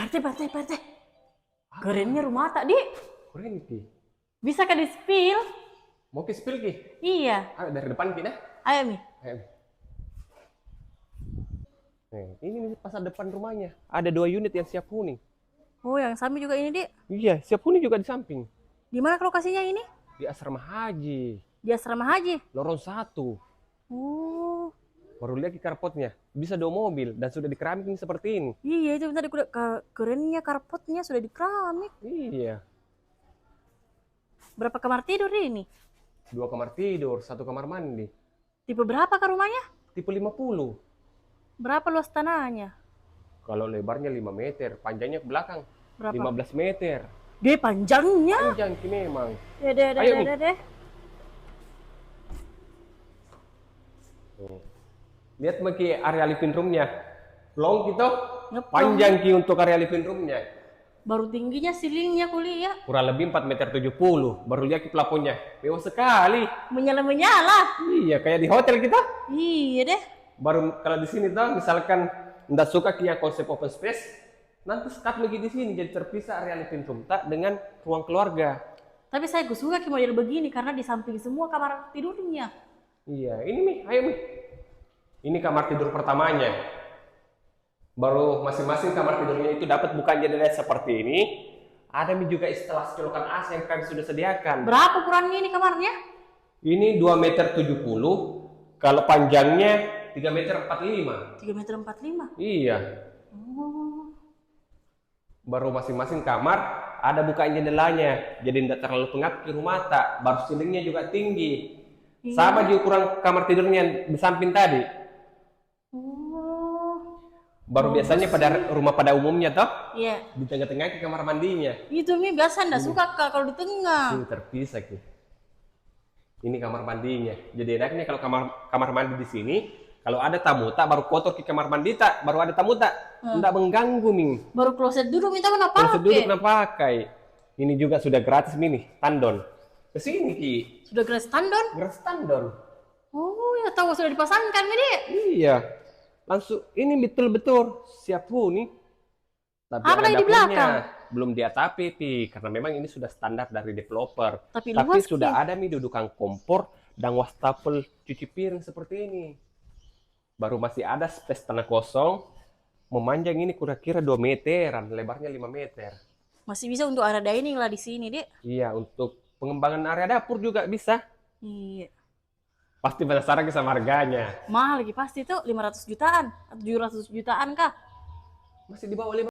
Pak RT. Kerennya rumah tak, Dik. Keren Ki. Bisa kan di-spill? Mau ke spill Ki? Iya. Ayo dari depan Ki dah. Ayo, Mi. Ayo. Ini nih pasar depan rumahnya. Ada 2 unit yang siap huni. Oh, yang samping juga ini, Dik. Iya, siap huni juga di samping. Di mana lokasinya ini? Di asrama haji. Di asrama haji. Lorong 1. Oh. Baru lihat di karpotnya. Bisa 2 mobil dan sudah dikeramik ini seperti ini. Iya, itu tadi kerennya karpotnya sudah di keramik. Iya. Berapa kamar tidur ini? 2 kamar tidur, 1 kamar mandi. Tipe berapa ke rumahnya? Tipe 50. Berapa luas tanahnya? Kalau lebarnya 5 meter, panjangnya ke belakang Berapa? 15 meter. Deh, panjangnya. Panjang Ki memang. Deh. Lihat Ki area living roomnya. Long gitu. Ngeplong. Panjang Ki untuk area living roomnya. Baru tingginya silingnya kuliah. Kurang lebih 4 meter 70. Baru lihat Ki plafonnya. Mewah sekali. Menyala-menyala. Iya, kayak di hotel kita. Iya deh. Baru kalau di sini tuh misalkan nggak suka Ki yang konsep open space, nanti sekat lagi di sini jadi terpisah area living room tak dengan ruang keluarga. Tapi saya suka model begini karena di samping semua kamar tidurnya. Iya, ini nih, ayo nih. Ini kamar tidur pertamanya. Baru masing-masing kamar tidurnya itu dapat bukan jendela seperti ini. Ada nih juga instalasi colokan AC yang kami sudah sediakan. Berapa ukurannya ini kamarnya? Ini 2 meter 70. Kalau panjangnya 3 meter 45. 3 meter 45. Iya. Oh. Baru masing-masing kamar ada bukaan jendelanya. Jadi tidak terlalu pengap ke rumah tak. Baru ceilingnya juga tinggi. Iya. Sama di ukuran kamar tidurnya yang di samping tadi. Oh. Baru biasanya pada rumah pada umumnya toh, Iya. di tengah-tengah ke kamar mandinya. Itu Mi biasa ndak suka Kak kalau di tengah. Ini terpisah Ki. Ini kamar mandinya. Jadi enaknya kalau kamar mandi di sini, kalau ada tamu tak baru kotor ke kamar mandi tak, baru ada tamu tak, enggak mengganggu Ming. Baru kloset duduk minta mana Terus duduk pakai. nak pakai. Ini juga sudah gratis Mini, tandon. Kesini Ki. Sudah gratis tandon. Gratis tandon. Oh, ya tahu sudah dipasangkan Mi, Dik. Iya. Langsung ini betul-betul siap huni. Tapi Apa ada lagi di dapurnya. belakang? Belum diatapi Pi, karena memang ini sudah standar dari developer. Tapi Tapi luas, sudah Ki. ada Mi dudukan kompor dan wastafel cuci piring seperti ini. Baru masih ada space tanah kosong. Memanjang ini kira-kira 2 meteran, lebarnya 5 meter. Masih bisa untuk area dining lah di sini, Dik. Iya, untuk pengembangan area dapur juga bisa. Iya. Pasti penasaran sama harganya. Mahal lagi pasti tuh 500 jutaan atau 700 jutaan kah? Masih di bawah 5